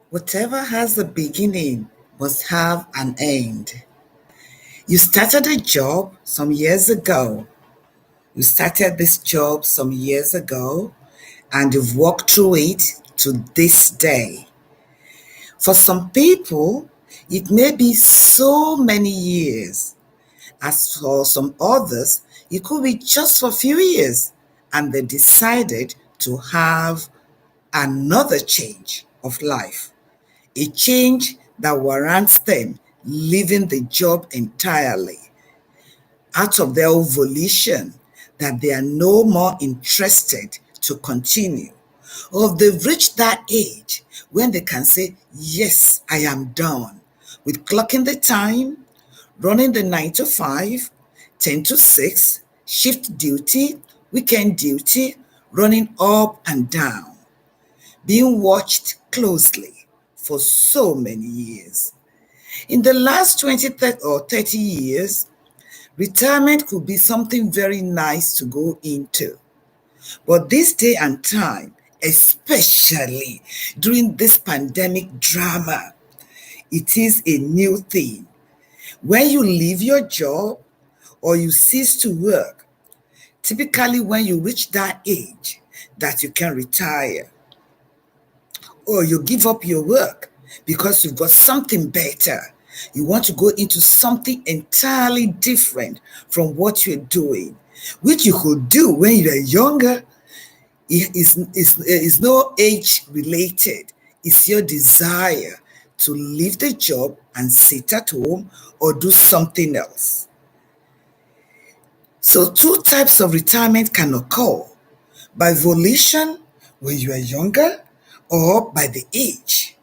Whatever has a beginning must have an end. You started a job some years ago. You started this job some years ago and you've walked through it to this day. For some people, it may be so many years. As for some others, it could be just for a few years and they decided to have another change of life. A change that warrants them leaving the job entirely out of their own volition, that they are no more interested to continue. Or they've reached that age when they can say, yes, I am done with clocking the time, running the 9 to 5, 10 to 6, shift duty, weekend duty, running up and down, being watched closely for so many years. In the last 20 or 30 years, retirement could be something very nice to go into. But this day and time, especially during this pandemic drama, it is a new thing. When you leave your job or you cease to work, typically when you reach that age that you can retire, or you give up your work because you've got something better. You want to go into something entirely different from what you're doing, which you could do when you're younger. It's no age related. It's your desire to leave the job and sit at home or do something else. So two types of retirement can occur: by volition when you are younger, or by the age.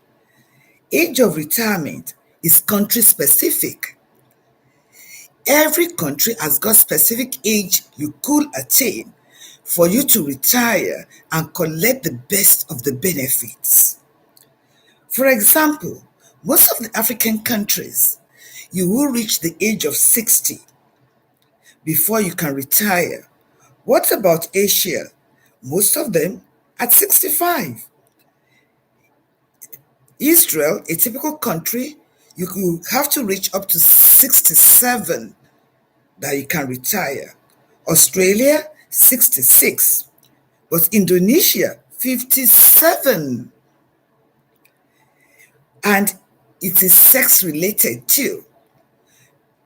Age of retirement is country specific. Every country has got specific age you could attain for you to retire and collect the best of the benefits. For example, most of the African countries, you will reach the age of 60 before you can retire. What about Asia? Most of them at 65. Israel, a typical country, you have to reach up to 67 that you can retire. Australia, 66. But Indonesia, 57. And it is sex related too.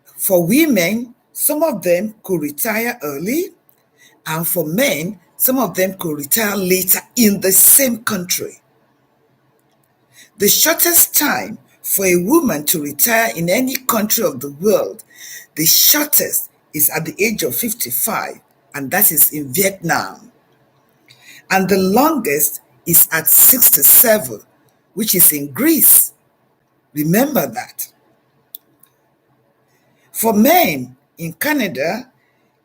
For women, some of them could retire early, and for men, some of them could retire later in the same country. The shortest time for a woman to retire in any country of the world, the shortest is at the age of 55, and that is in Vietnam. And the longest is at 67, which is in Greece. Remember that. For men in Canada,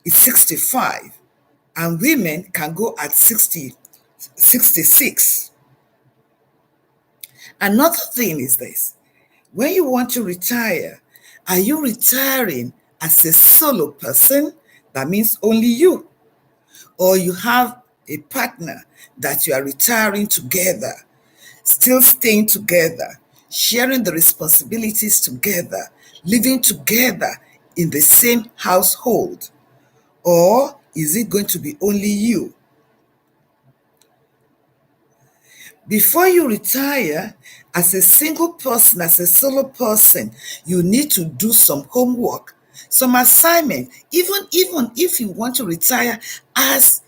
it's 65, and women can go at 66. Another thing is this: when you want to retire, are you retiring as a solo person? That means only you. Or you have a partner that you are retiring together, still staying together, sharing the responsibilities together, living together in the same household? Or is it going to be only you? Before you retire, as a single person, as a solo person, you need to do some homework, some assignment. Even if you want to retire as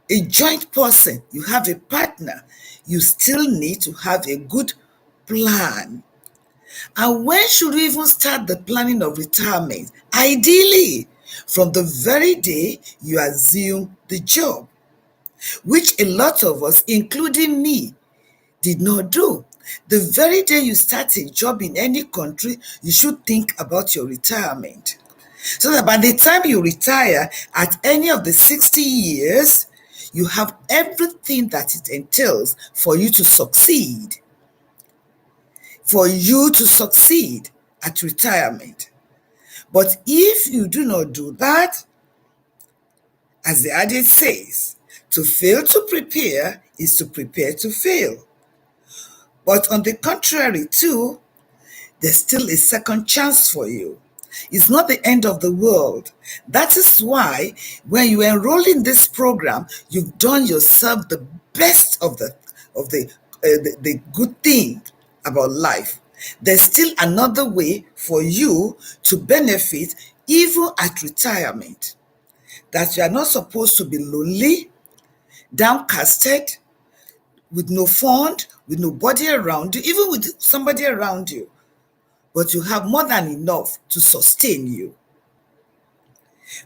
a joint person, you have a partner, you still need to have a good plan. And when should we even start the planning of retirement? Ideally, from the very day you assume the job, which a lot of us, including me, did not do. The very day you start a job in any country, you should think about your retirement. So that by the time you retire at any of the 60 years, you have everything that it entails for you to succeed. For you to succeed at retirement. But if you do not do that, as the adage says, to fail to prepare is to prepare to fail. But on the contrary, too, there's still a second chance for you. It's not the end of the world. That is why when you enroll in this program, you've done yourself the best of the good thing about life. There's still another way for you to benefit even at retirement. That you are not supposed to be lonely, downcasted, with no fund, with nobody around you, even with somebody around you, but you have more than enough to sustain you.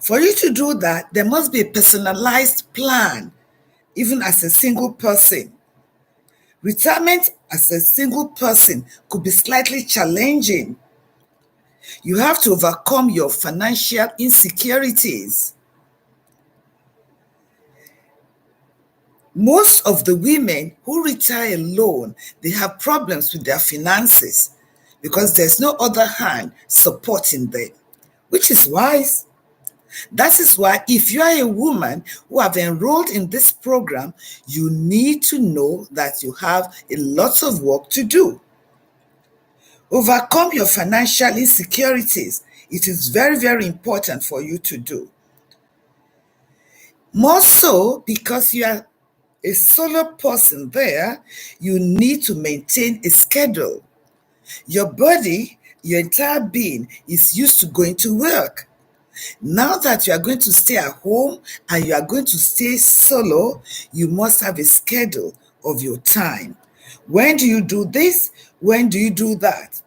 For you to do that, there must be a personalized plan, even as a single person. Retirement as a single person could be slightly challenging. You have to overcome your financial insecurities. Most of the women who retire alone, they have problems with their finances because there's no other hand supporting them, which is wise. That is why if you are a woman who have enrolled in this program, you need to know that you have a lot of work to do. Overcome your financial insecurities. It is very, very important for you to do. More so because you are a solo person there, you need to maintain a schedule. Your body, your entire being is used to going to work. Now that you are going to stay at home and you are going to stay solo, you must have a schedule of your time. When do you do this? When do you do that?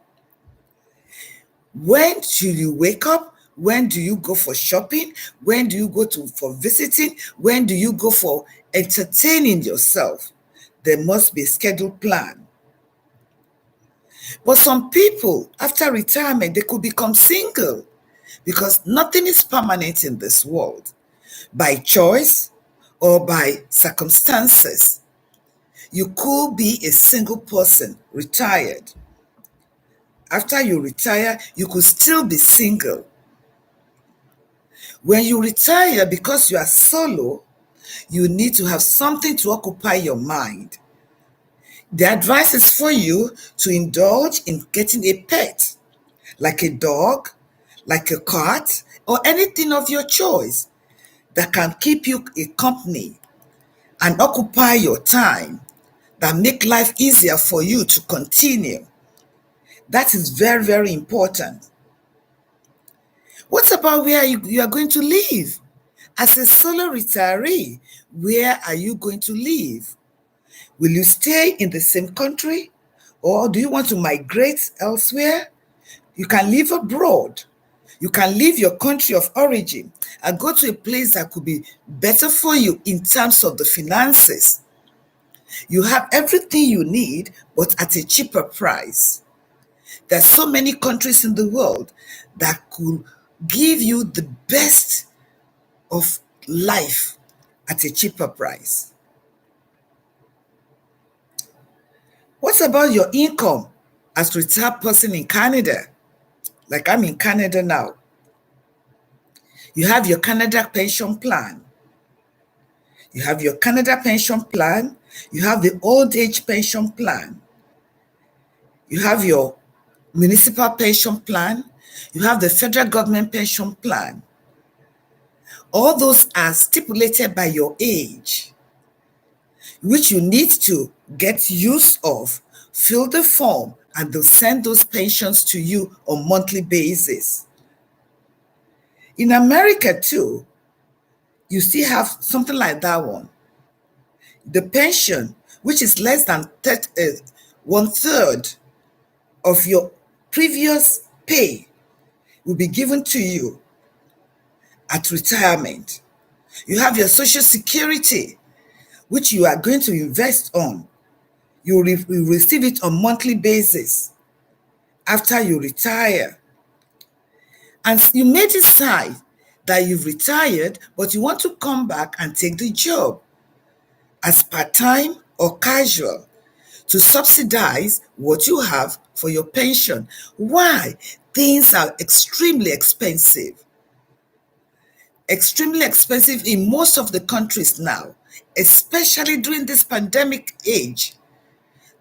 When should you wake up? When do you go for shopping? When do you go for visiting? When do you go for entertaining yourself? There must be a scheduled plan. But some people, after retirement, they could become single because nothing is permanent in this world, by choice or by circumstances. You could be a single person, retired. After you retire, you could still be single. When you retire, because you are solo, you need to have something to occupy your mind. The advice is for you to indulge in getting a pet, like a dog, like a cat, or anything of your choice that can keep you a company and occupy your time, that make life easier for you to continue. That is very, very important. What about where you are going to live? As a solo retiree, where are you going to live? Will you stay in the same country or do you want to migrate elsewhere? You can live abroad. You can leave your country of origin and go to a place that could be better for you in terms of the finances. You have everything you need, but at a cheaper price. There's so many countries in the world that could give you the best of life at a cheaper price. What about your income as a retired person in Canada? Like I'm in Canada now. You have your Canada pension plan. You have your Canada pension plan. You have the old age pension plan. You have your municipal pension plan. You have the federal government pension plan. All those are stipulated by your age, which you need to get use of. Fill the form and they'll send those pensions to you on monthly basis. In America too, you still have something like that one. The pension, which is less than one third of your previous pay, will be given to you at retirement. You have your Social Security, which you are going to invest on. You will receive it on monthly basis after you retire. And you may decide that you've retired, but you want to come back and take the job as part-time or casual to subsidize what you have for your pension. Why? Things are extremely expensive. Extremely expensive in most of the countries now, especially during this pandemic age.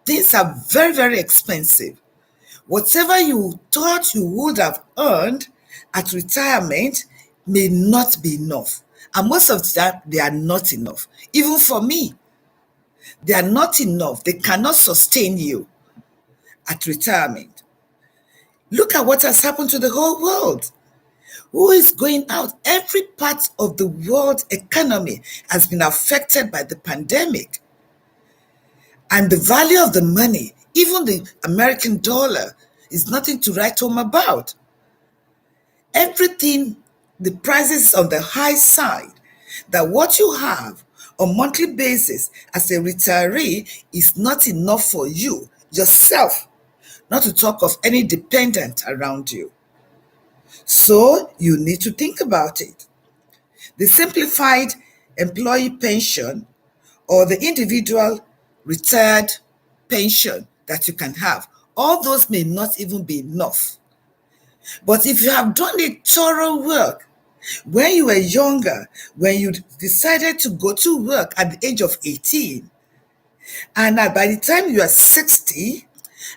Things are very, very expensive. Whatever you thought you would have earned at retirement may not be enough. And most of the time, they are not enough. Even for me, they are not enough. They cannot sustain you at retirement. Look at what has happened to the whole world. Who is going out? Every part of the world economy has been affected by the pandemic. And the value of the money, even the American dollar, is nothing to write home about. Everything, the prices on the high side, that what you have on monthly basis as a retiree is not enough for you, yourself, not to talk of any dependent around you. So you need to think about it. The simplified employee pension or the individual retired pension that you can have, all those may not even be enough. But if you have done a thorough work when you were younger, when you decided to go to work at the age of 18, and by the time you are 60,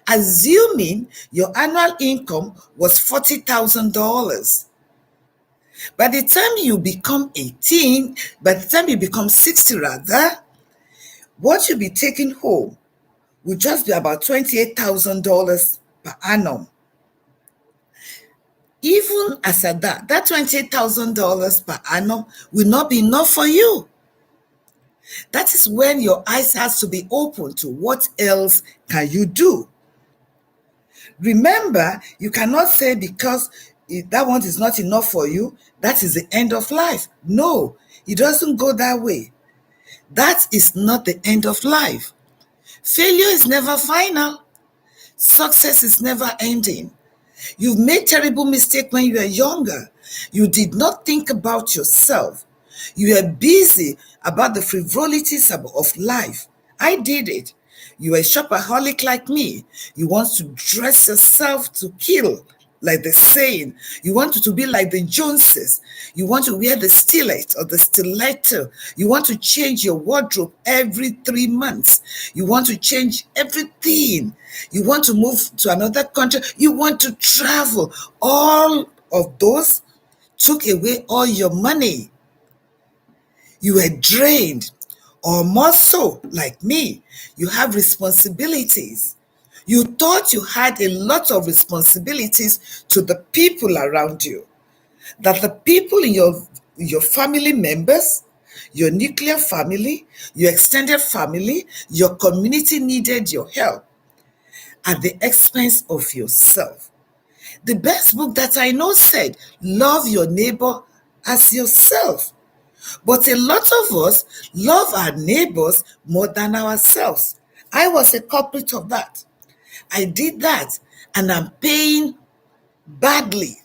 assuming your annual income was $40,000, by the time you become 18, by the time you become 60 rather, what you'll be taking home will just be about $28,000 per annum. Even as at that $28,000 per annum will not be enough for you. That is when your eyes has to be open to what else can you do. Remember, you cannot say because that one is not enough for you, that is the end of life. No, it doesn't go that way. That is not the end of life. Failure is never final. Success is never ending. You've made terrible mistakes when you were younger. You did not think about yourself. You were busy about the frivolities of life. I did it. You are a shopaholic like me. You want to dress yourself to kill, like the saying. You want to be like the Joneses. You want to wear the stilet or the stiletto. You want to change your wardrobe every 3 months. You want to change everything. You want to move to another country. You want to travel. All of those took away all your money. You were drained, or more so, like me, you have responsibilities. You thought you had a lot of responsibilities to the people around you, that the people in your family members, your nuclear family, your extended family, your community needed your help at the expense of yourself. The best book that I know said, love your neighbor as yourself. But a lot of us love our neighbors more than ourselves. I was a culprit of that. I did that, and I'm paying badly.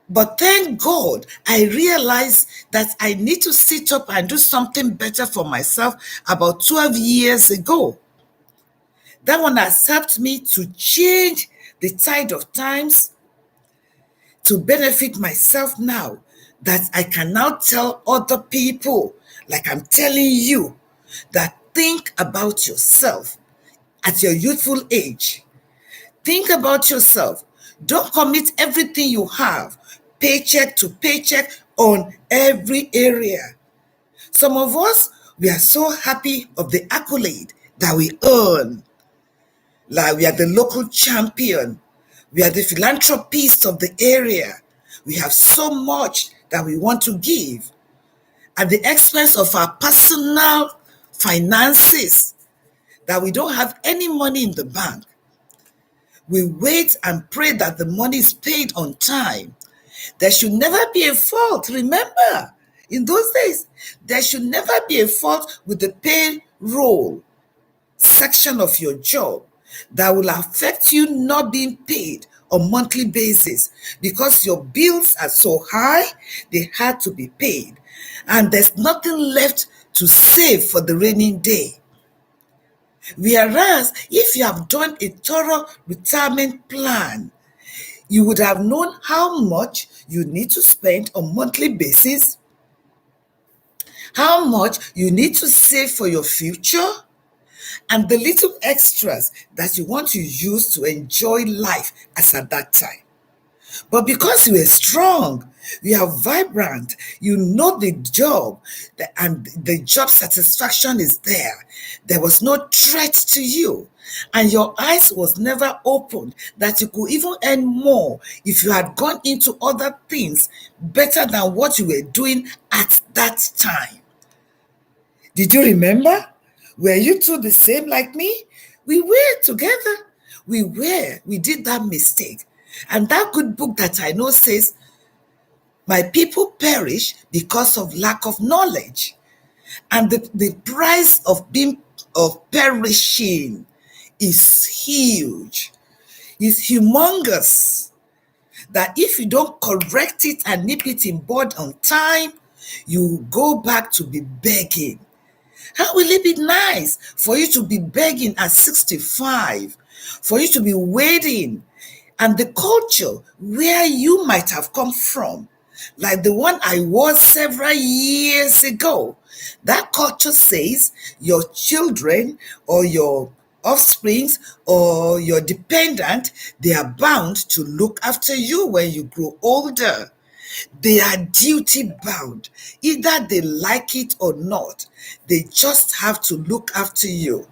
But thank God, I realized that I need to sit up and do something better for myself about 12 years ago. That one has helped me to change the tide of times to benefit myself now, that I can now tell other people, like I'm telling you, that think about yourself at your youthful age. Think about yourself. Don't commit everything you have, paycheck to paycheck, on every area. Some of us, we are so happy of the accolade that we earn. Like we are the local champion. We are the philanthropists of the area. We have so much that we want to give at the expense of our personal finances, that we don't have any money in the bank. We wait and pray that the money is paid on time. There should never be a fault. Remember, in those days, there should never be a fault with the payroll section of your job that will affect you not being paid on monthly basis because your bills are so high, they had to be paid. And there's nothing left to save for the rainy day. Whereas, if you have done a thorough retirement plan, you would have known how much you need to spend on monthly basis, how much you need to save for your future, and the little extras that you want to use to enjoy life as at that time. But because you are strong, you are vibrant, you know the job, and the job satisfaction is there. There was no threat to you, and your eyes was never opened that you could even earn more if you had gone into other things better than what you were doing at that time. Did you remember? Were you two the same like me? We were together. We did that mistake. And that good book that I know says, my people perish because of lack of knowledge. And the price of perishing is huge. It's humongous. That if you don't correct it and nip it in bud on time, you go back to be begging. How will it be nice for you to be begging at 65, for you to be waiting, and the culture where you might have come from, like the one I was several years ago, that culture says your children or your offsprings or your dependent, they are bound to look after you when you grow older. They are duty bound. Either they like it or not, they just have to look after you.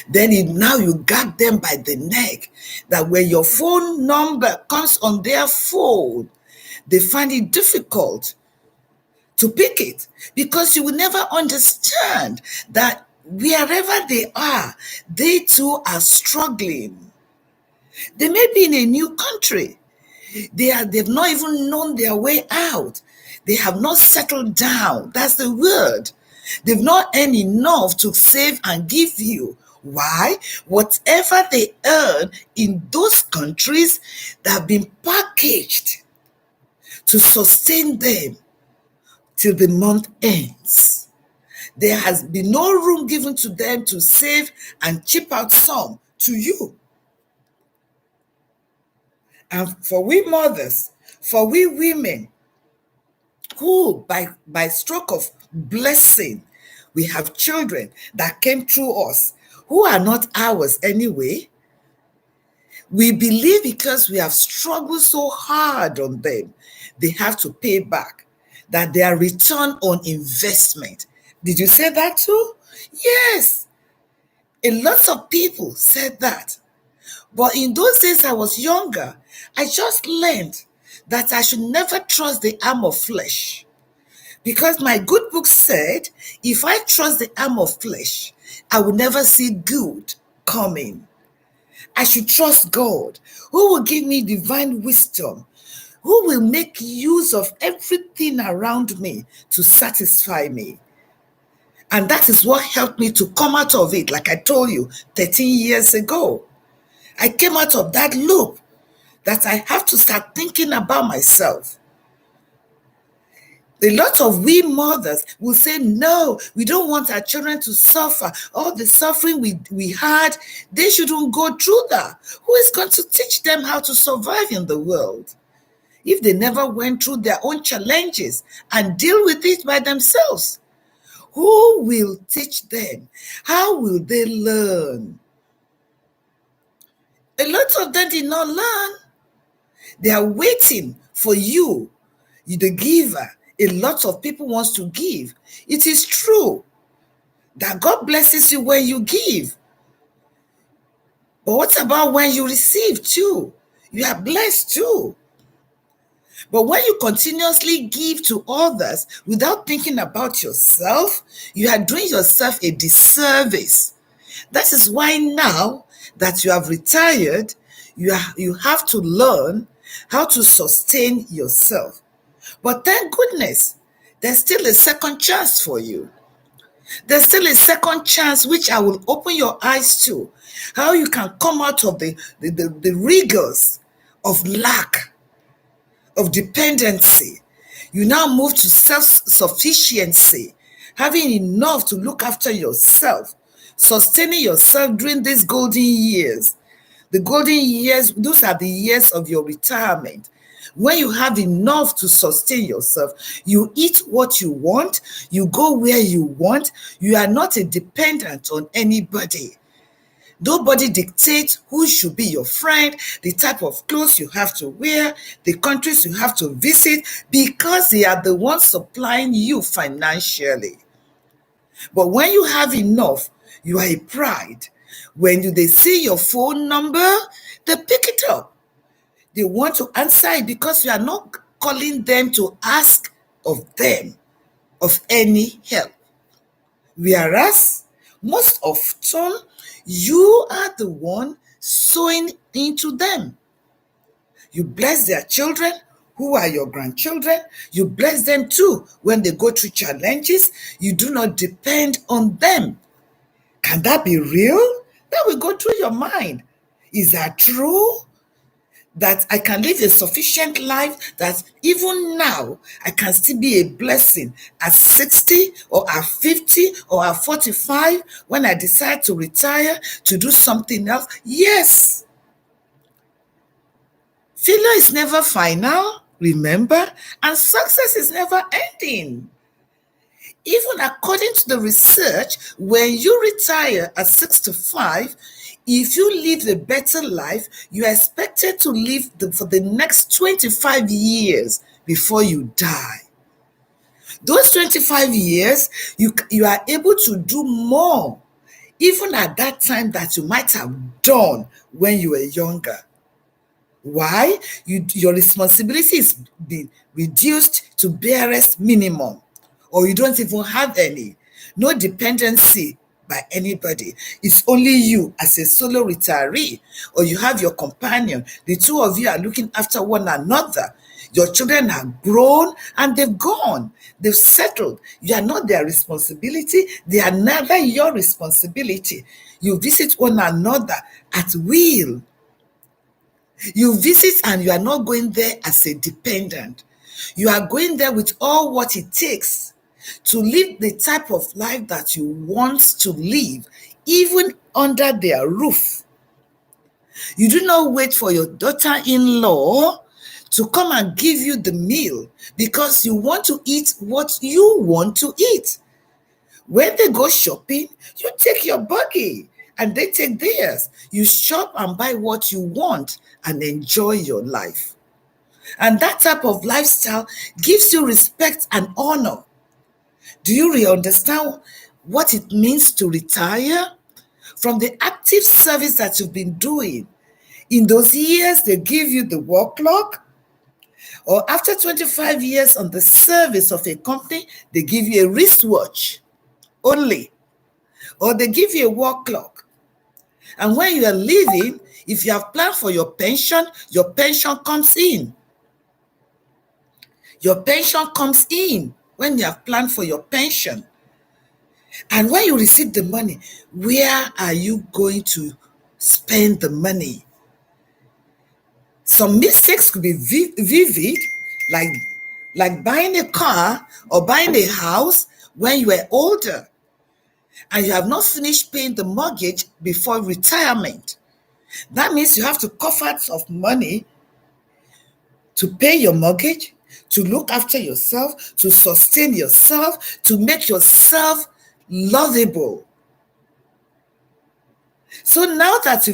Then now you got them by the neck, that when your phone number comes on their phone, they find it difficult to pick it, because you will never understand that wherever they are, they too are struggling. They may be in a new country. They've not even known their way out. They have not settled down. That's the word. They've not earned enough to save and give you. Why? Whatever they earn in those countries, they have been packaged to sustain them till the month ends. There has been no room given to them to save and chip out some to you. And for we mothers, for we women, who by stroke of blessing, we have children that came through us, who are not ours anyway, we believe because we have struggled so hard on them, they have to pay back, that they are return on investment. Did you say that too? Yes. A lot of people said that. But in those days I was younger, I just learned that I should never trust the arm of flesh. Because my good book said, if I trust the arm of flesh, I will never see good coming. I should trust God, who will give me divine wisdom, who will make use of everything around me to satisfy me. And that is what helped me to come out of it, like I told you, 13 years ago. I came out of that loop that I have to start thinking about myself. A lot of we mothers will say, no, we don't want our children to suffer. All the suffering we had, they shouldn't go through that. Who is going to teach them how to survive in the world if they never went through their own challenges and deal with it by themselves? Who will teach them? How will they learn? A lot of them did not learn. They are waiting for you, the giver. A lot of people wants to give. It is true that God blesses you when you give. But what about when you receive too? You are blessed too. But when you continuously give to others without thinking about yourself, you are doing yourself a disservice. That is why now that you have retired, you have to learn how to sustain yourself. But thank goodness, there's still a second chance for you. There's still a second chance which I will open your eyes to. How you can come out of the rigors of lack, of dependency. You now move to self-sufficiency, having enough to look after yourself, sustaining yourself during these golden years. The golden years, those are the years of your retirement. When you have enough to sustain yourself, you eat what you want, you go where you want, you are not a dependent on anybody. Nobody dictates who should be your friend, the type of clothes you have to wear, the countries you have to visit, because they are the ones supplying you financially. But when you have enough, you are a pride. When they see your phone number, they pick it up. They want to answer it because you are not calling them to ask of them of any help. Whereas most often, you are the one sowing into them. You bless their children, who are your grandchildren. You bless them too when they go through challenges. You do not depend on them. Can that be real? That will go through your mind. Is that true? That I can live a sufficient life, that even now I can still be a blessing at 60 or at 50 or at 45 when I decide to retire to do something else? Yes. Failure is never final, remember, and success is never ending. Even according to the research, when you retire at 65, if you live a better life, you are expected to live for the next 25 years before you die. Those 25 years, you are able to do more, even at that time, that you might have done when you were younger. Why? Your responsibility is being reduced to barest minimum, or you don't even have any. No dependency by anybody. It's only you as a solo retiree, or you have your companion. The two of you are looking after one another. Your children are grown and they've gone. They've settled. You are not their responsibility. They are neither your responsibility. You visit one another at will. You visit and you are not going there as a dependent. You are going there with all what it takes to live the type of life that you want to live, even under their roof. You do not wait for your daughter-in-law to come and give you the meal because you want to eat what you want to eat. When they go shopping, you take your buggy and they take theirs. You shop and buy what you want and enjoy your life. And that type of lifestyle gives you respect and honor. Do you really understand what it means to retire? From the active service that you've been doing, in those years, they give you the work clock. Or after 25 years on the service of a company, they give you a wristwatch only. Or they give you a work clock. And when you are leaving, if you have planned for your pension comes in. Your pension comes in when you have planned for your pension. And when you receive the money, where are you going to spend the money? Some mistakes could be vivid, like buying a car or buying a house when you were older and you have not finished paying the mortgage before retirement. That means you have to cough out of money to pay your mortgage, to look after yourself, to sustain yourself, to make yourself lovable. So now that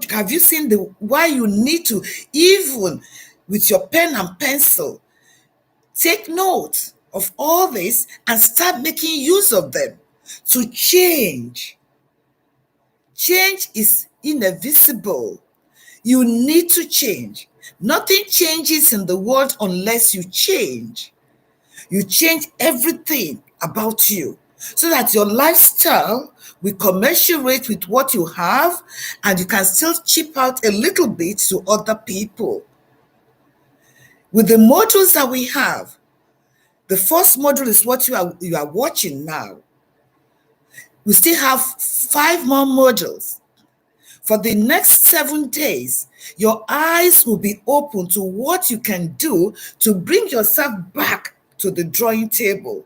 have you seen why you need to, even with your pen and pencil, take note of all this and start making use of them to change. Change is inevitable. You need to change. Nothing changes in the world unless you change. You change everything about you so that your lifestyle will commensurate with what you have and you can still chip out a little bit to other people. With the modules that we have, the first module is what you are watching now. We still have 5 more modules. For the next 7 days, your eyes will be open to what you can do to bring yourself back to the drawing table.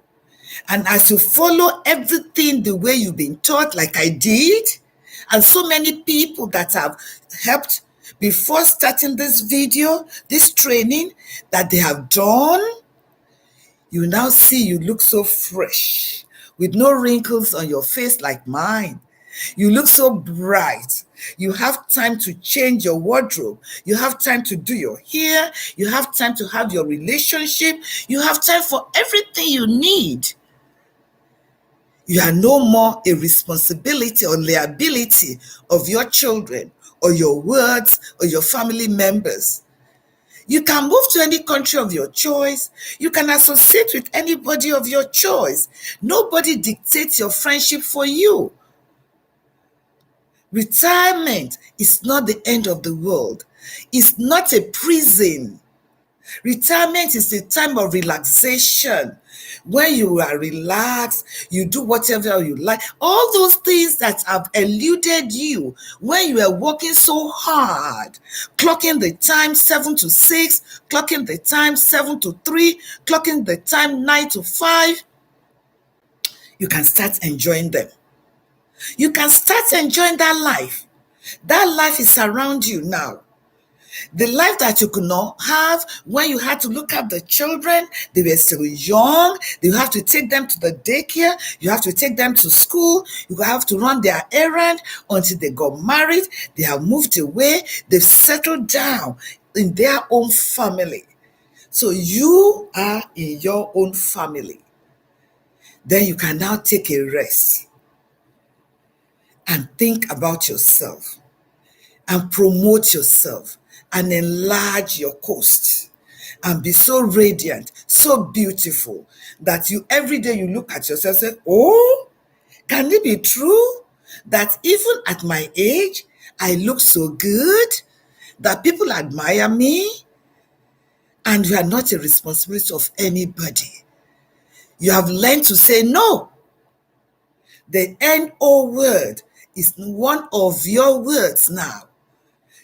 And as you follow everything the way you've been taught, like I did, and so many people that have helped before starting this video, this training that they have done, you now see you look so fresh with no wrinkles on your face like mine. You look so bright. You have time to change your wardrobe. You have time to do your hair. You have time to have your relationship. You have time for everything you need. You are no more a responsibility or liability of your children or your words or your family members. You can move to any country of your choice. You can associate with anybody of your choice. Nobody dictates your friendship for you. Retirement is not the end of the world. It's not a prison. Retirement is a time of relaxation. When you are relaxed, you do whatever you like. All those things that have eluded you when you are working so hard, clocking the time 7 to 6, clocking the time 7 to 3, clocking the time 9 to 5, you can start enjoying them. You can start enjoying that life. That life is around you now. The life that you could not have when you had to look at the children, they were still young, you have to take them to the daycare, you have to take them to school, you have to run their errand until they got married, they have moved away, they've settled down in their own family. So you are in your own family. Then you can now take a rest and think about yourself and promote yourself and enlarge your coast and be so radiant, so beautiful that you every day you look at yourself and say, oh, can it be true that even at my age, I look so good, that people admire me? And you are not a responsibility of anybody. You have learned to say no. The N-O word is one of your words now.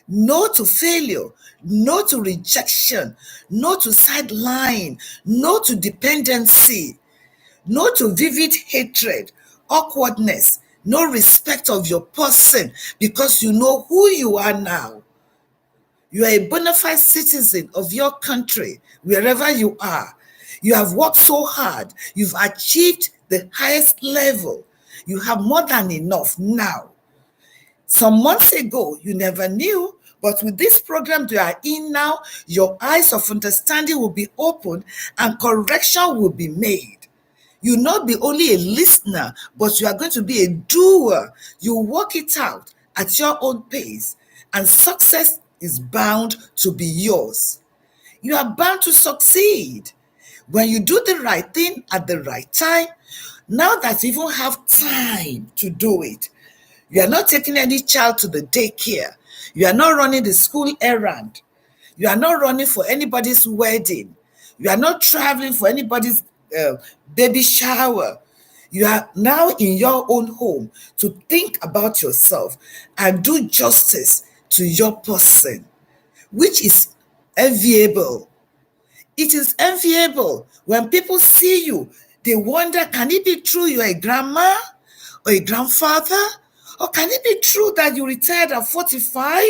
No to failure, no to rejection, no to sideline, no to dependency, no to vivid hatred, awkwardness, no respect of your person because you know who you are now. You are a bona fide citizen of your country, wherever you are. You have worked so hard. You've achieved the highest level. You have more than enough now. Some months ago, you never knew, but with this program you are in now, your eyes of understanding will be opened and correction will be made. You'll not be only a listener, but you are going to be a doer. You work it out at your own pace, and success is bound to be yours. You are bound to succeed. When you do the right thing at the right time, now that you even have time to do it, you are not taking any child to the daycare. You are not running the school errand. You are not running for anybody's wedding. You are not traveling for anybody's baby shower. You are now in your own home to think about yourself and do justice to your person, which is enviable. It is enviable. When people see you, they wonder, can it be true you're a grandma or a grandfather? Or can it be true that you retired at 45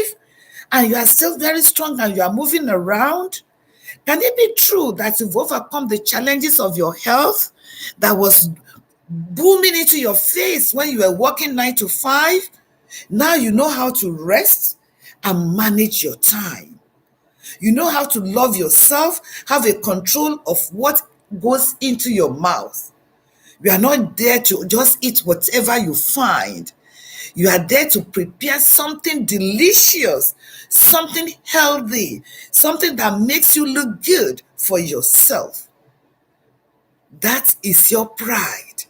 and you are still very strong and you are moving around? Can it be true that you've overcome the challenges of your health that was booming into your face when you were working 9 to 5? Now you know how to rest and manage your time. You know how to love yourself, have a control of what goes into your mouth. You are not there to just eat whatever you find. You are there to prepare something delicious, something healthy, something that makes you look good for yourself. That is your pride.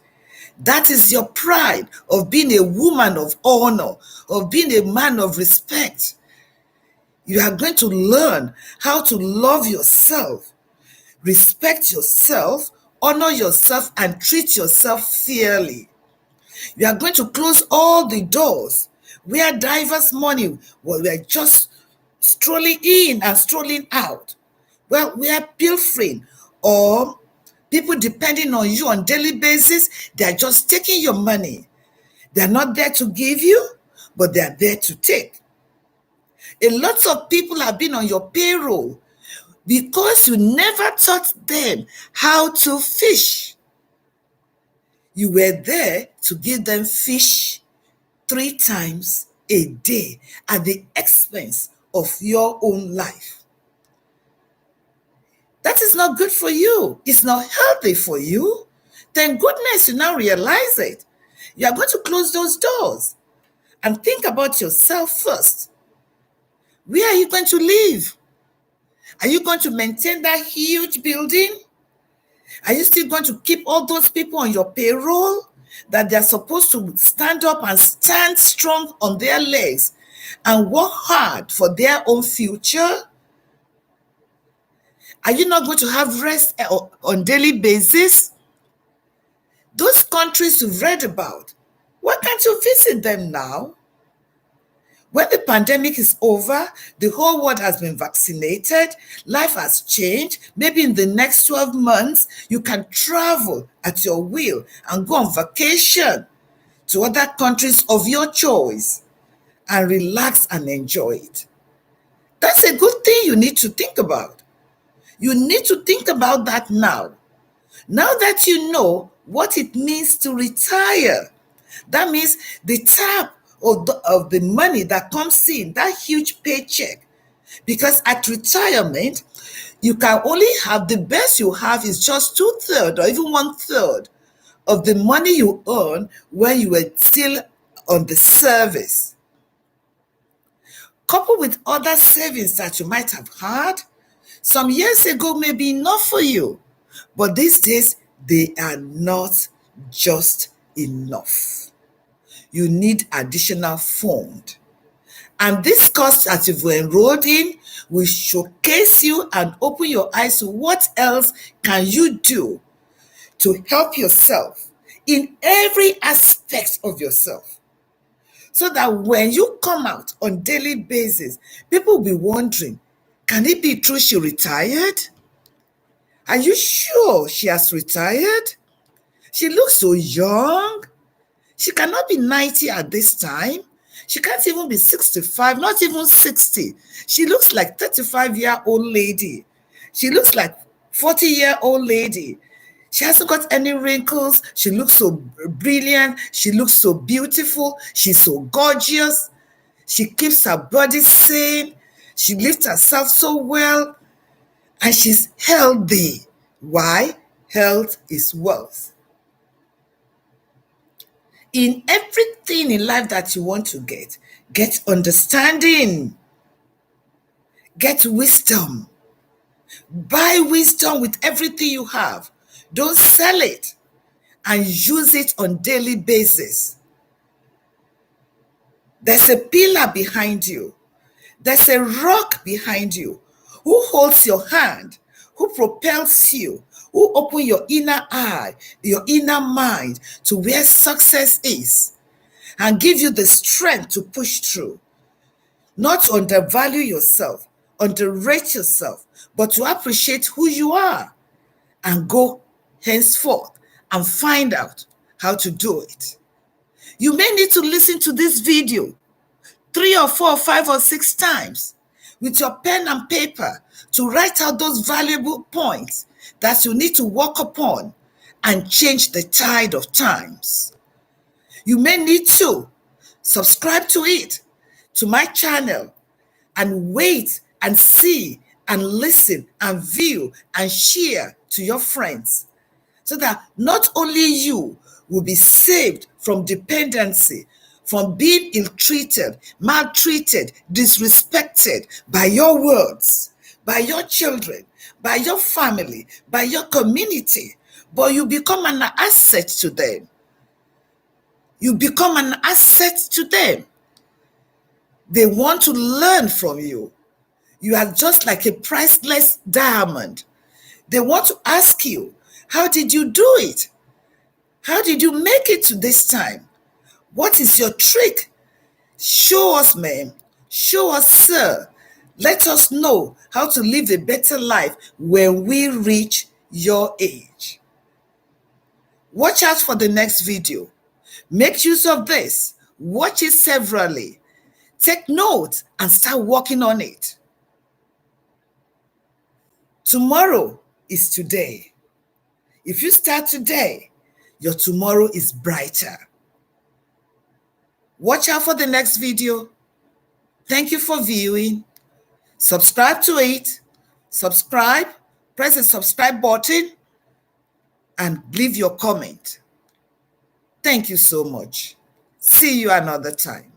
That is your pride of being a woman of honor, of being a man of respect. You are going to learn how to love yourself, respect yourself, honor yourself, and treat yourself fairly. You are going to close all the doors where diverse money were just strolling in and strolling out. Well, we are pilfering, or people depending on you on daily basis, they are just taking your money. They are not there to give you, but they are there to take. A lot of people have been on your payroll because you never taught them how to fish. You were there to give them fish 3 times a day at the expense of your own life. That is not good for you. It's not healthy for you. Thank goodness you now realize it. You are going to close those doors and think about yourself first. Where are you going to live? Are you going to maintain that huge building? Are you still going to keep all those people on your payroll that they're supposed to stand up and stand strong on their legs and work hard for their own future? Are you not going to have rest on daily basis? Those countries you've read about, why can't you visit them now? When the pandemic is over, the whole world has been vaccinated, life has changed. Maybe in the next 12 months, you can travel at your will and go on vacation to other countries of your choice and relax and enjoy it. That's a good thing you need to think about. You need to think about that now. Now that you know what it means to retire, that means the tap of the money that comes in, that huge paycheck. Because at retirement, you can only have, the best you have is just 2/3 or even 1/3 of the money you earn when you were still on the service. Coupled with other savings that you might have had, some years ago may be enough for you. But these days, they are not just enough. You need additional fund. And this course that you've enrolled in will showcase you and open your eyes to what else can you do to help yourself in every aspect of yourself. So that when you come out on daily basis, people will be wondering, can it be true she retired? Are you sure she has retired? She looks so young. She cannot be 90 at this time. She can't even be 65, not even 60. She looks like 35-year-old lady. She looks like 40-year-old lady. She hasn't got any wrinkles. She looks so brilliant. She looks so beautiful. She's so gorgeous. She keeps her body sane. She lifts herself so well. And she's healthy. Why? Health is wealth. In everything in life that you want to get understanding, get wisdom. Buy wisdom with everything you have. Don't sell it, and use it on daily basis. There's a pillar behind you. There's a rock behind you who holds your hand, who propels you, who open your inner eye, your inner mind to where success is, and give you the strength to push through. Not to undervalue yourself, underrate yourself, but to appreciate who you are and go henceforth and find out how to do it. You may need to listen to this video 3 or 4 or 5 or 6 times with your pen and paper to write out those valuable points that you need to work upon and change the tide of times. You may need to subscribe to it, to my channel, and wait and see and listen and view and share to your friends, so that not only you will be saved from dependency, from being ill-treated, maltreated, disrespected by your words, by your children, by your family, by your community, but you become an asset to them. You become an asset to them. They want to learn from you. You are just like a priceless diamond. They want to ask you, how did you do it? How did you make it to this time? What is your trick? Show us, ma'am. Show us, sir. Let us know how to live a better life when we reach your age. Watch out for the next video. Make use of this. Watch it severally. Take notes and start working on it. Tomorrow is today. If you start today, your tomorrow is brighter. Watch out for the next video. Thank you for viewing. Subscribe to it. Subscribe. Press the subscribe button and leave your comment. Thank you so much. See you another time.